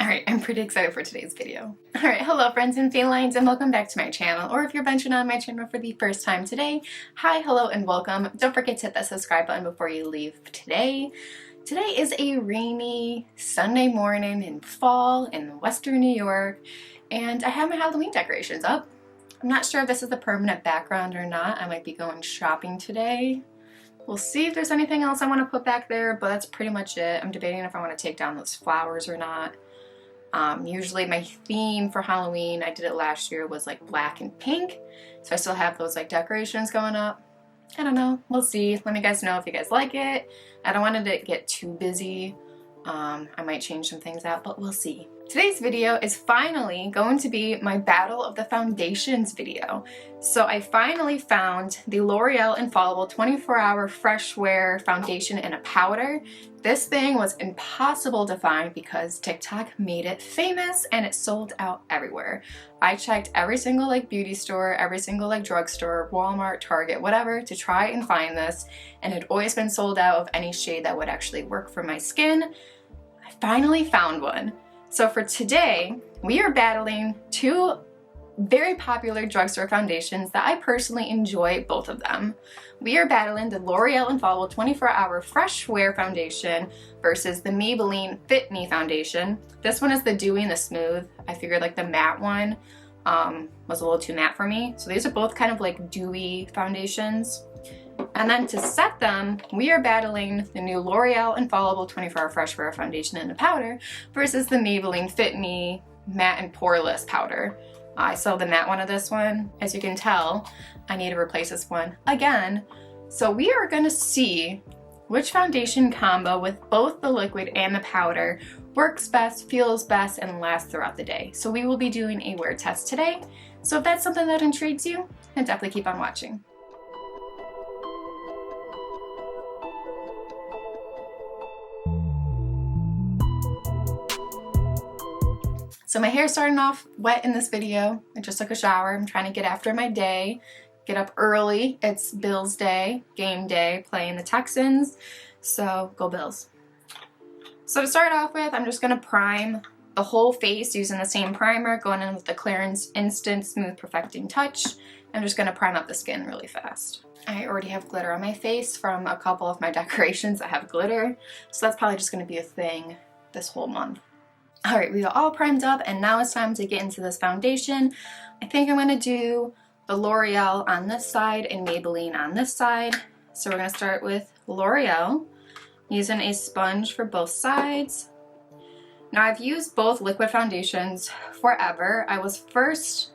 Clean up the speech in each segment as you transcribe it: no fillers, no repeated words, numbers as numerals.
Alright, I'm pretty excited for today's video. Alright, hello friends and felines, and welcome back to my channel, or if you're venturing on my channel for the first time today, hi, hello, and welcome. Don't forget to hit that subscribe button before you leave today. Today is a rainy Sunday morning in fall in Western New York, and I have my Halloween decorations up. I'm not sure if this is the permanent background or not. I might be going shopping today. We'll see if there's anything else I want to put back there, but that's pretty much it. I'm debating if I want to take down those flowers or not. Usually my theme for Halloween, I did it last year, was like black and pink. So I still have those like decorations going up. I don't know. We'll see. Let me guys know if you guys like it. I don't want it to get too busy. I might change some things out, but we'll see. Today's video is finally going to be my Battle of the Foundations video. So I finally found the L'Oréal Infallible 24-Hour Freshwear Foundation in a powder. This thing was impossible to find because TikTok made it famous and it sold out everywhere. I checked every single like beauty store, every single like drugstore, Walmart, Target, whatever, to try and find this, and it had always been sold out of any shade that would actually work for my skin. I finally found one. So for today, we are battling two very popular drugstore foundations that I personally enjoy both of them. We are battling the L'Oréal Infallible 24-Hour Freshwear Foundation versus the Maybelline Fit Me Foundation. This one is the dewy and the smooth. I figured like the matte one was a little too matte for me. So these are both kind of like dewy foundations. And then to set them, we are battling the new L'Oréal Infallible 24-Hour Freshwear Foundation in a powder versus the Maybelline Fit Me Matte and Poreless Powder. I sell the matte one of this one. As you can tell, I need to replace this one again. So we are going to see which foundation combo with both the liquid and the powder works best, feels best, and lasts throughout the day. So we will be doing a wear test today. So if that's something that intrigues you, then definitely keep on watching. So my hair's starting off wet in this video. I just took a shower. I'm trying to get after my day, get up early. It's Bills Day, game day, playing the Texans. So go Bills. So to start off with, I'm just gonna prime the whole face using the same primer, going in with the CLARINS Instant Smooth Perfecting Touch. I'm just gonna prime up the skin really fast. I already have glitter on my face from a couple of my decorations that have glitter. So that's probably just gonna be a thing this whole month. Alright, we are all primed up, and now it's time to get into this foundation. I think I'm going to do the L'Oreal on this side and Maybelline on this side. So we're going to start with L'Oreal, using a sponge for both sides. Now I've used both liquid foundations forever. I was first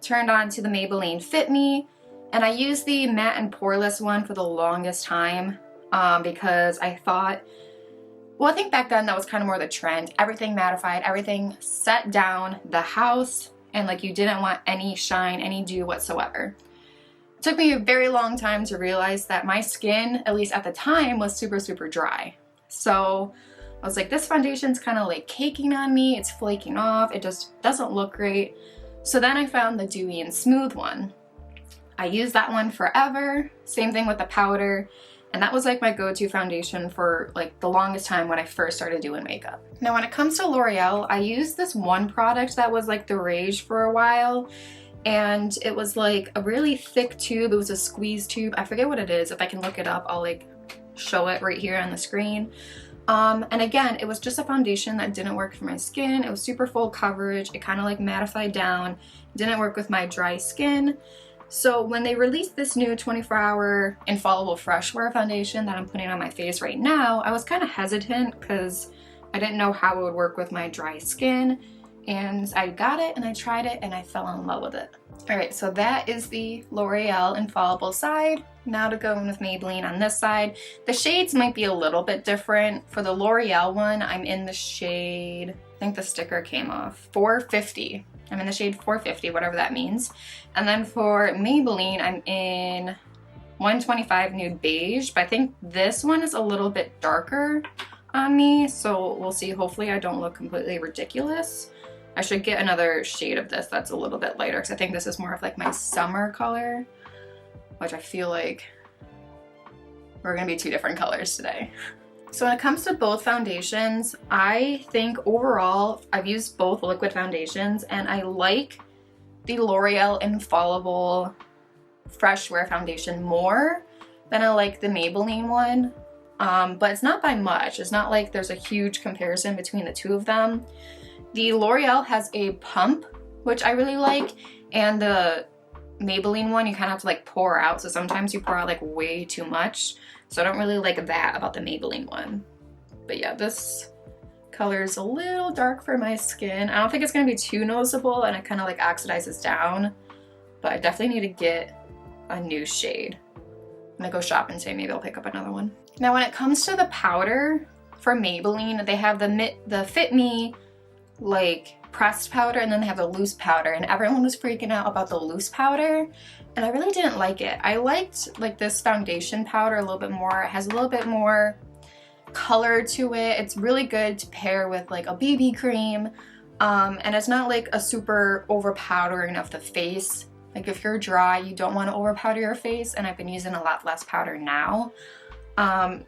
turned on to the Maybelline Fit Me, and I used the matte and poreless one for the longest time because I thought, well, I think back then that was kind of more the trend. Everything mattified, everything set down the house, and like you didn't want any shine, any dew whatsoever. It took me a very long time to realize that my skin, at least at the time, was super, super dry. So I was like, this foundation's kind of like caking on me, it's flaking off, it just doesn't look great. So then I found the dewy and smooth one. I used that one forever, same thing with the powder. And that was like my go-to foundation for like the longest time when I first started doing makeup. Now when it comes to L'Oreal, I used this one product that was like the rage for a while. And it was like a really thick tube. It was a squeeze tube. I forget what it is. If I can look it up, I'll like show it right here on the screen. And again, it was just a foundation that didn't work for my skin. It was super full coverage. It kind of like mattified down. It didn't work with my dry skin. So when they released this new 24-Hour Infallible Freshwear Foundation that I'm putting on my face right now, I was kind of hesitant because I didn't know how it would work with my dry skin. And I got it and I tried it and I fell in love with it. Alright, so that is the L'Oreal Infallible side. Now to go in with Maybelline on this side. The shades might be a little bit different. For the L'Oreal one, I'm in the shade, I think the sticker came off, 450. I'm in the shade 450, whatever that means. And then for Maybelline, I'm in 125 Nude Beige, but I think this one is a little bit darker on me, so we'll see. Hopefully I don't look completely ridiculous. I should get another shade of this that's a little bit lighter, because I think this is more of like my summer color, which I feel like we're gonna be two different colors today. So when it comes to both foundations, I think overall, I've used both liquid foundations and I like the L'Oréal Infallible Freshwear foundation more than I like the Maybelline one. But it's not by much. It's not like there's a huge comparison between the two of them. The L'Oreal has a pump, which I really like, and the Maybelline one you kind of have to like pour out, so sometimes you pour out like way too much. So I don't really like that about the Maybelline one. But yeah, this color is a little dark for my skin. I don't think it's gonna be too noticeable and it kind of like oxidizes down, but I definitely need to get a new shade. I'm gonna go shopping today, maybe I'll pick up another one. Now when it comes to the powder for Maybelline, they have the Fit Me like pressed powder and then they have the loose powder, and everyone was freaking out about the loose powder and I really didn't like it. I liked like this foundation powder a little bit more. It has a little bit more color to it. It's really good to pair with like a BB cream, and it's not like a super overpowdering of the face. Like if you're dry, you don't want to overpowder your face, and I've been using a lot less powder now.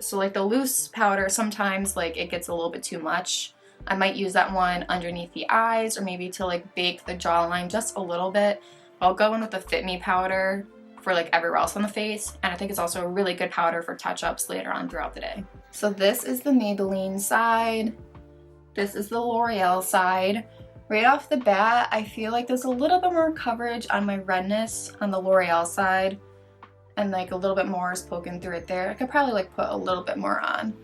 So like the loose powder, sometimes like it gets a little bit too much. I might use that one underneath the eyes or maybe to like bake the jawline just a little bit. I'll go in with the Fit Me powder for like everywhere else on the face, and I think it's also a really good powder for touch-ups later on throughout the day. So this is the Maybelline side. This is the L'Oreal side. Right off the bat, I feel like there's a little bit more coverage on my redness on the L'Oreal side, and like a little bit more is poking through it there. I could probably like put a little bit more on.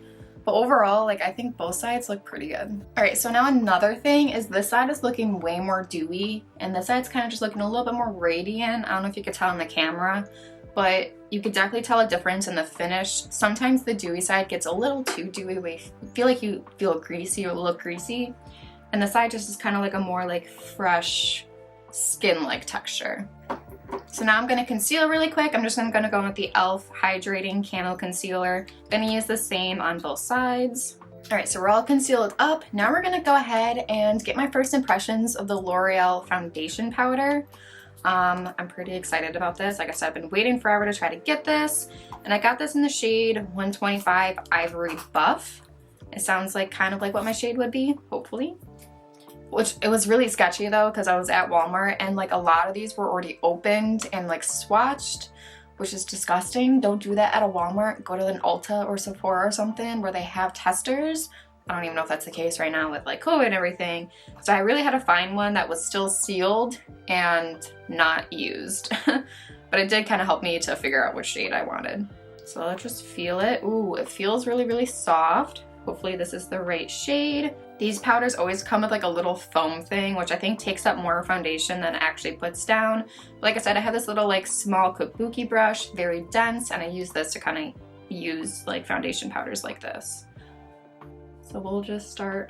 But overall, like I think both sides look pretty good. All right, so now another thing is this side is looking way more dewy and this side's kind of just looking a little bit more radiant. I don't know if you could tell in the camera, but you could definitely tell a difference in the finish. Sometimes the dewy side gets a little too dewy where you feel like you feel greasy or look greasy. And the side just is kind of like a more like fresh skin-like texture. So now I'm going to conceal really quick. I'm just going to go in with the E.L.F. Hydrating Camo Concealer. I'm going to use the same on both sides. Alright, so we're all concealed up. Now we're going to go ahead and get my first impressions of the L'Oreal Foundation Powder. I'm pretty excited about this. Like I said, I've been waiting forever to try to get this. And I got this in the shade 125 Ivory Buff. It sounds like kind of like what my shade would be, hopefully. Which it was really sketchy though, because I was at Walmart and like a lot of these were already opened and like swatched, which is disgusting. Don't do that at a Walmart. Go to an Ulta or Sephora or something where they have testers. I don't even know if that's the case right now with like COVID and everything. So I really had to find one that was still sealed and not used. But it did kind of help me to figure out which shade I wanted. So let's just feel it. Ooh, it feels really, really soft. Hopefully this is the right shade. These powders always come with like a little foam thing, which I think takes up more foundation than it actually puts down. But like I said, I have this little like small kabuki brush, very dense, and I use this to kind of use like foundation powders like this. So we'll just start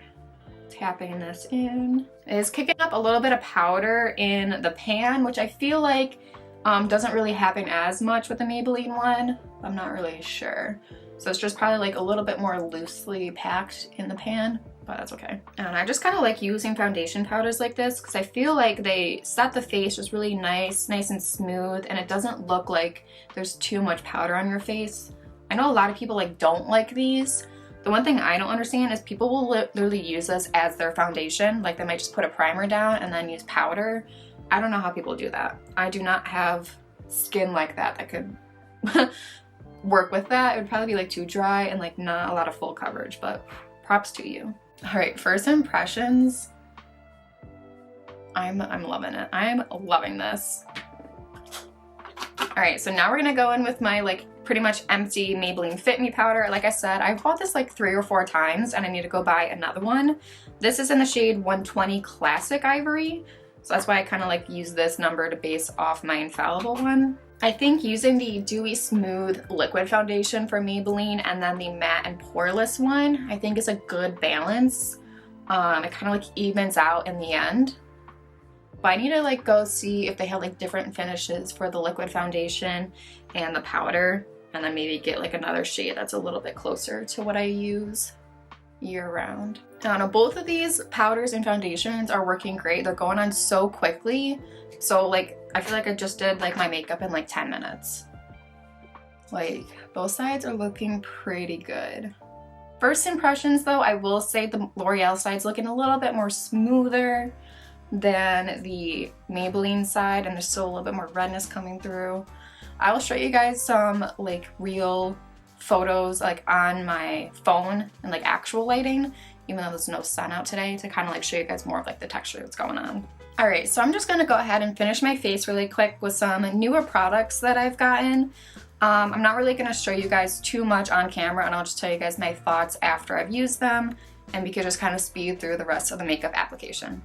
tapping this in. It is kicking up a little bit of powder in the pan, which I feel like doesn't really happen as much with the Maybelline one. I'm not really sure. So it's just probably like a little bit more loosely packed in the pan, but that's okay. And I just kind of like using foundation powders like this because I feel like they set the face just really nice and smooth, and it doesn't look like there's too much powder on your face. I know a lot of people like don't like these. The one thing I don't understand is people will literally use this as their foundation. Like they might just put a primer down and then use powder. I don't know how people do that. I do not have skin like that could work with that. It would probably be like too dry and like not a lot of full coverage, but props to you. All right, first impressions. I'm loving it. I'm loving this. All right, so now we're gonna go in with my like pretty much empty Maybelline Fit Me powder. Like I said, I've bought this like 3 or 4 times and I need to go buy another one. This is in the shade 120 Classic Ivory. So that's why I kind of like use this number to base off my Infallible one. I think using the Dewy Smooth liquid foundation for Maybelline and then the matte and poreless one, I think is a good balance. It kind of like evens out in the end. But I need to like go see if they have like different finishes for the liquid foundation and the powder, and then maybe get like another shade that's a little bit closer to what I use year round. I don't know, both of these powders and foundations are working great. They're going on so quickly. So like, I feel like I just did like my makeup in like 10 minutes. Like both sides are looking pretty good. First impressions though, I will say the L'Oreal side's looking a little bit more smoother than the Maybelline side, and there's still a little bit more redness coming through. I will show you guys some like real photos like on my phone and like actual lighting, even though there's no sun out today, to kind of like show you guys more of like the texture that's going on. Alright, so I'm just going to go ahead and finish my face really quick with some newer products that I've gotten. I'm not really going to show you guys too much on camera, and I'll just tell you guys my thoughts after I've used them, and we can just kind of speed through the rest of the makeup application.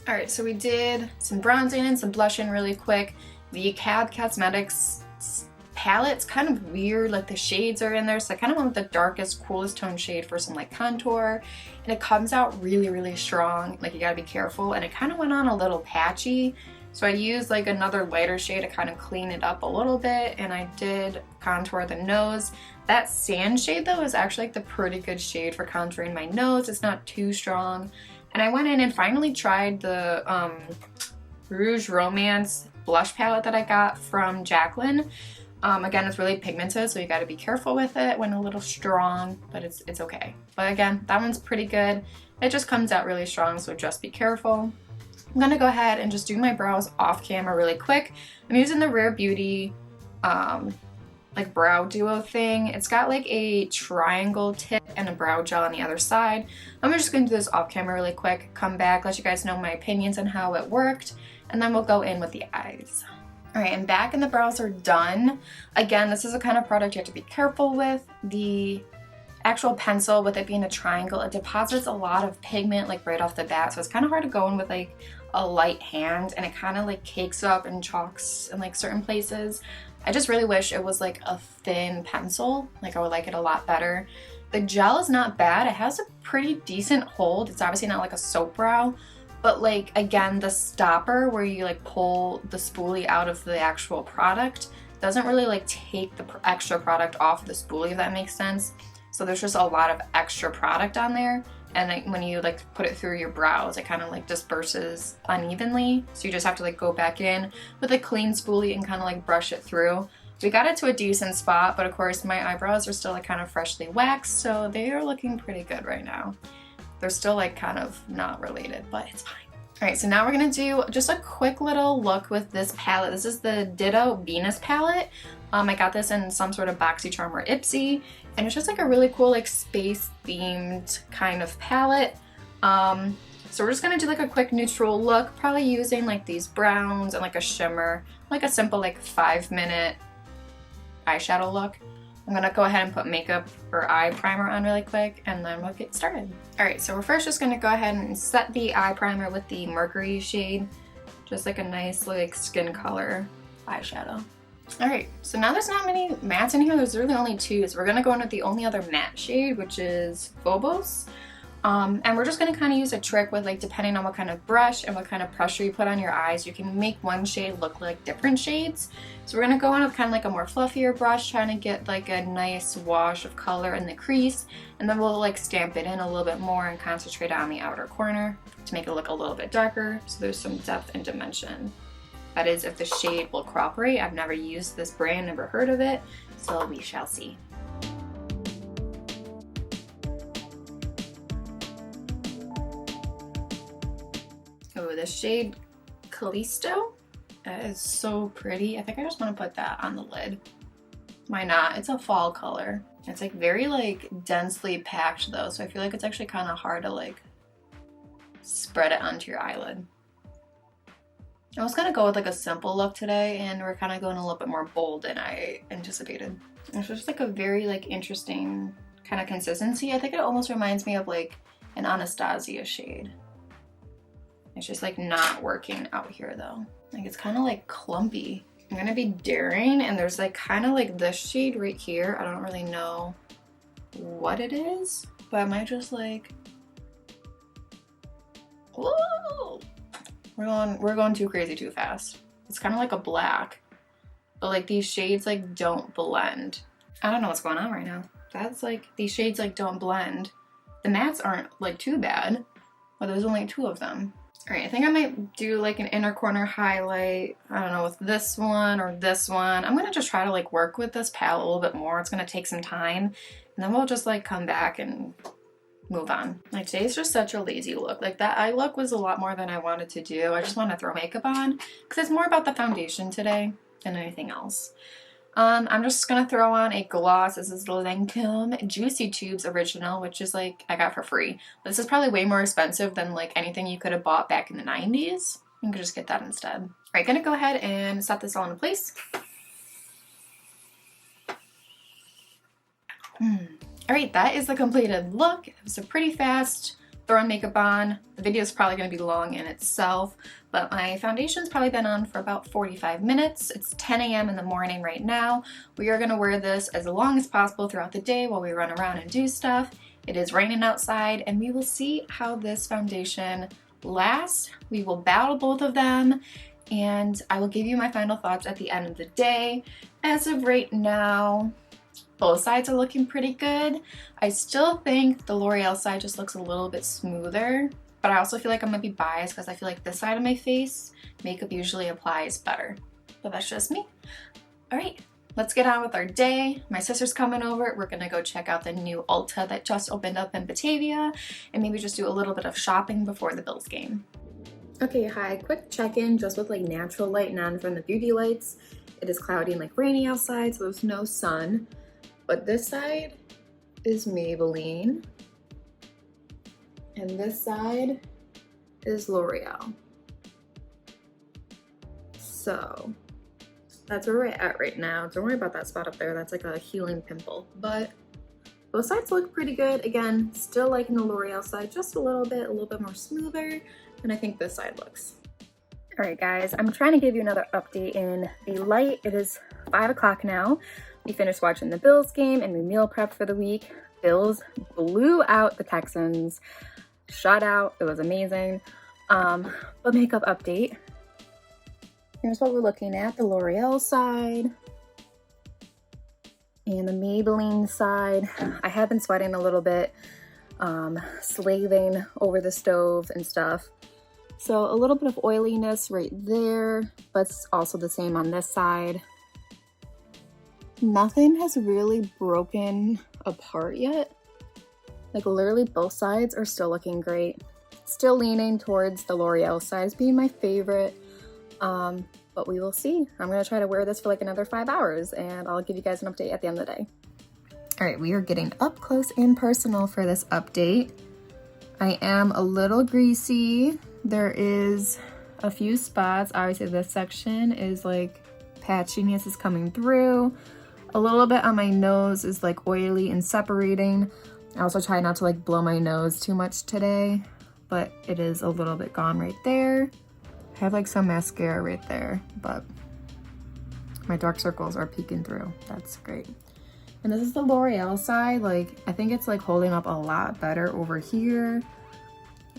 Alright, so we did some bronzing and some blushing really quick. The CAD Cosmetics palette's kind of weird, like the shades are in there, so I kind of went with the darkest, coolest tone shade for some like contour, and it comes out really, really strong. Like, you gotta be careful, and it kind of went on a little patchy, so I used like another lighter shade to kind of clean it up a little bit, and I did contour the nose. That sand shade though is actually like the pretty good shade for contouring my nose. It's not too strong. And I went in and finally tried the Rouge Romance blush palette that I got from JACLYN. Again, it's really pigmented, so you gotta be careful with it when a little strong, but it's okay. But again, that one's pretty good. It just comes out really strong, so just be careful. I'm gonna go ahead and just do my brows off camera really quick. I'm using the Rare Beauty like brow duo thing. It's got like a triangle tip and a brow gel on the other side. I'm just gonna do this off camera really quick, come back, let you guys know my opinions on how it worked, and then we'll go in with the eyes. Alright, I'm back and the brows are done. Again, this is a kind of product you have to be careful with. The actual pencil, with it being a triangle, it deposits a lot of pigment like right off the bat, so it's kind of hard to go in with like a light hand, and it kind of like cakes up and chalks in like certain places. I just really wish it was like a thin pencil. Like, I would like it a lot better. The gel is not bad. It has a pretty decent hold. It's obviously not like a soap brow, but like, again, the stopper where you like pull the spoolie out of the actual product doesn't really like take the extra product off the spoolie, if that makes sense. So there's just a lot of extra product on there, and like when you like put it through your brows, it kind of like disperses unevenly, so you just have to like go back in with a clean spoolie and kind of like brush it through. We got it to a decent spot, but of course my eyebrows are still like kind of freshly waxed, so they are looking pretty good right now. They're still like kind of not related, but it's fine. Alright, so now we're gonna do just a quick little look with this palette. This is the Ditto Venus palette. I got this in some sort of BoxyCharm or Ipsy, and it's just like a really cool like space themed kind of palette. So we're just gonna do like a quick neutral look, probably using like these browns and like a shimmer, like a simple like 5-minute eyeshadow look. I'm gonna go ahead and put makeup or eye primer on really quick, and then we'll get started. Alright, so we're first just gonna go ahead and set the eye primer with the Mercury shade, just like a nice like skin color eyeshadow. Alright, so now there's not many mattes in here. There's really only two, so we're gonna go in with the only other matte shade, which is Phobos. And we're just gonna kind of use a trick with like, depending on what kind of brush and what kind of pressure you put on your eyes, you can make one shade look like different shades. So we're gonna go in with kind of like a more fluffier brush, trying to get like a nice wash of color in the crease, and then we'll like stamp it in a little bit more and concentrate on the outer corner to make it look a little bit darker, so there's some depth and dimension. That is, if the shade will cooperate. I've never used this brand, never heard of it, so we shall see. Oh, this shade Callisto is so pretty. I think I just want to put that on the lid. Why not? It's a fall color. It's like very like densely packed though, so I feel like it's actually kind of hard to like spread it onto your eyelid. I was gonna go with like a simple look today, and we're kind of going a little bit more bold than I anticipated. It's just like a very like interesting kind of consistency. I think it almost reminds me of like an Anastasia shade. It's just like not working out here though. Like, it's kind of like clumpy. I'm gonna be daring, and there's like kind of like this shade right here. I don't really know what it is, but I might just like, whoa, we're going too crazy too fast. It's kind of like a black, but like these shades like don't blend. I don't know what's going on right now. That's like, these shades like don't blend. The mattes aren't like too bad, but there's only 2 of them. All right, I think I might do like an inner corner highlight. I don't know, with this one or this one. I'm gonna just try to like work with this palette a little bit more. It's gonna take some time, and then we'll just like come back and move on. Like today's just such a lazy look. Like that eye look was a lot more than I wanted to do. I just want to throw makeup on because it's more about the foundation today than anything else. I'm just gonna throw on a gloss. This is the LANCôME Juicy Tubes Original, which is like, I got for free. But this is probably way more expensive than like anything you could have bought back in the 90s. You could just get that instead. All right, gonna go ahead and set this all in place. All right, that is the completed look. It was a pretty fast throwing makeup on. The video is probably going to be long in itself, but my foundation's probably been on for about 45 minutes. It's 10 a.m. in the morning right now. We are going to wear this as long as possible throughout the day while we run around and do stuff. It is raining outside, and we will see how this foundation lasts. We will battle both of them, and I will give you my final thoughts at the end of the day. As of right now, both sides are looking pretty good. I still think the L'Oreal side just looks a little bit smoother, but I also feel like I might be biased because I feel like this side of my face, makeup usually applies better. But that's just me. All right, let's get on with our day. My sister's coming over. We're gonna go check out the new Ulta that just opened up in Batavia and maybe just do a little bit of shopping before the Bills game. Okay, hi, quick check-in just with like natural light, none from the beauty lights. It is cloudy and like rainy outside, so there's no sun. But this side is Maybelline, and this side is L'Oreal. So that's where we're at right now. Don't worry about that spot up there. That's like a healing pimple. But both sides look pretty good. Again, still liking the L'Oreal side just a little bit more smoother than I think this side looks. All right, guys, I'm trying to give you another update in the light. It is 5 o'clock now. We finished watching the Bills game and we meal prepped for the week. Bills blew out the Texans. Shutout. It was amazing. But makeup update. Here's what we're looking at. The L'Oreal side and the Maybelline side. I have been sweating a little bit, slaving over the stove and stuff. So a little bit of oiliness right there, but it's also the same on this side. Nothing has really broken apart yet. Like literally both sides are still looking great. Still leaning towards the L'Oreal side as being my favorite. But we will see. I'm gonna try to wear this for like another 5 hours and I'll give you guys an update at the end of the day. All right, we are getting up close and personal for this update. I am a little greasy. There is a few spots. Obviously this section is like patchiness is coming through. A little bit on my nose is like oily and separating. I also try not to like blow my nose too much today, but it is a little bit gone right there. I have like some mascara right there, but my dark circles are peeking through. That's great. And this is the L'Oreal side. Like, I think it's like holding up a lot better over here.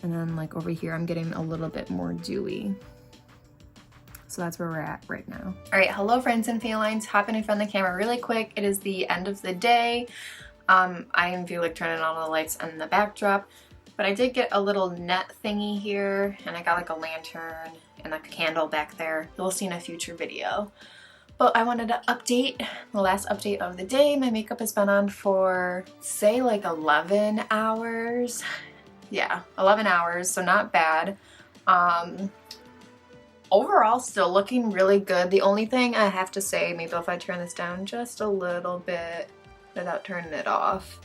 And then like over here, I'm getting a little bit more dewy. So that's where we're at right now. All right, hello friends and felines. Hopping in front of the camera really quick. It is the end of the day. I am like turning on all the lights and the backdrop, but I did get a little net thingy here, and I got like a lantern and like a candle back there. You'll see in a future video. But I wanted to update, the last update of the day. My makeup has been on for, say, like 11 hours. Yeah, 11 hours, so not bad. Overall, still looking really good. The only thing I have to say, maybe if I turn this down just a little bit without turning it off,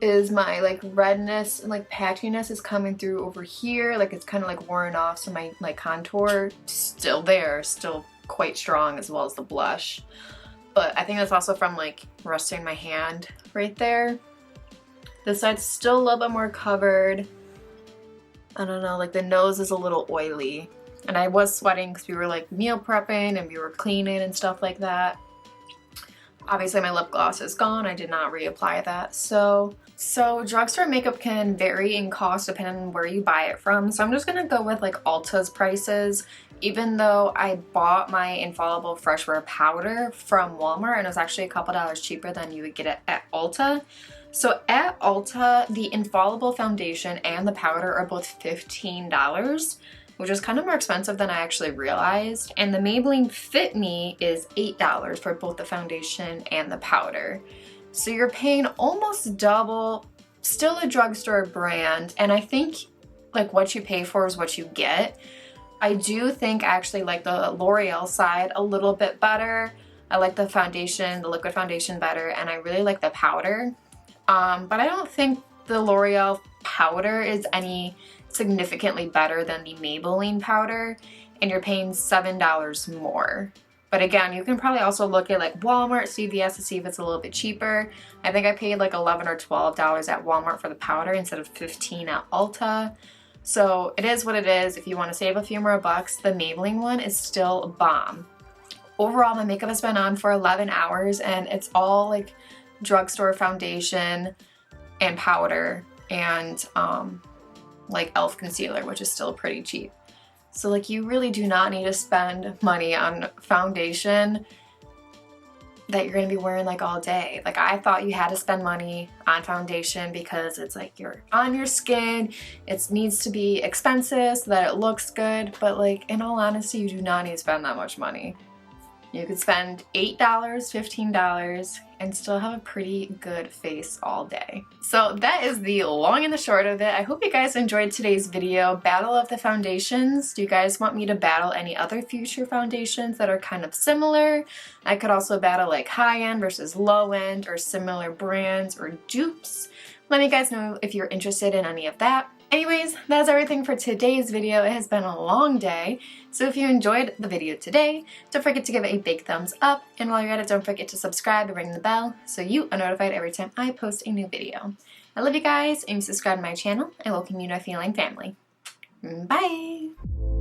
is my like redness and like patchiness is coming through over here. Like it's kind of like worn off, so my like contour still there, still quite strong, as well as the blush. But I think that's also from like resting my hand right there. This side's still a little bit more covered. I don't know, like the nose is a little oily. And I was sweating because we were like meal prepping and we were cleaning and stuff like that. Obviously my lip gloss is gone. I did not reapply that. So drugstore makeup can vary in cost depending on where you buy it from. So I'm just gonna go with like Ulta's prices, even though I bought my Infallible Freshwear powder from Walmart and it was actually a couple dollars cheaper than you would get it at Ulta. So at Ulta, the Infallible foundation and the powder are both $15, which is kind of more expensive than I actually realized. And the Maybelline Fit Me is $8 for both the foundation and the powder. So you're paying almost double, still a drugstore brand, and I think like what you pay for is what you get. I do think I actually like the L'Oréal side a little bit better. I like the foundation, the liquid foundation better, and I really like the powder. But I don't think the L'Oréal powder is any significantly better than the Maybelline powder, and you're paying $7 more. But again, you can probably also look at like Walmart, CVS to see if it's a little bit cheaper. I think I paid like $11 or $12 at Walmart for the powder instead of $15 at Ulta. So it is what it is. If you want to save a few more bucks, the Maybelline one is still a bomb. Overall, my makeup has been on for 11 hours and it's all like drugstore foundation and powder and like e.l.f. concealer, which is still pretty cheap. So like you really do not need to spend money on foundation that you're gonna be wearing like all day. Like I thought you had to spend money on foundation because it's like you're on your skin, it needs to be expensive so that it looks good, but like in all honesty, you do not need to spend that much money. You could spend $8, $15 and still have a pretty good face all day. So that is the long and the short of it. I hope you guys enjoyed today's video, Battle of the Foundations. Do you guys want me to battle any other future foundations that are kind of similar? I could also battle like high-end versus low-end or similar brands or dupes. Let me guys know if you're interested in any of that. Anyways, that's everything for today's video. It has been a long day, so if you enjoyed the video today, don't forget to give it a big thumbs up, and while you're at it, don't forget to subscribe and ring the bell so you are notified every time I post a new video. I love you guys, and subscribe to my channel, and welcome you to my feline family. Bye!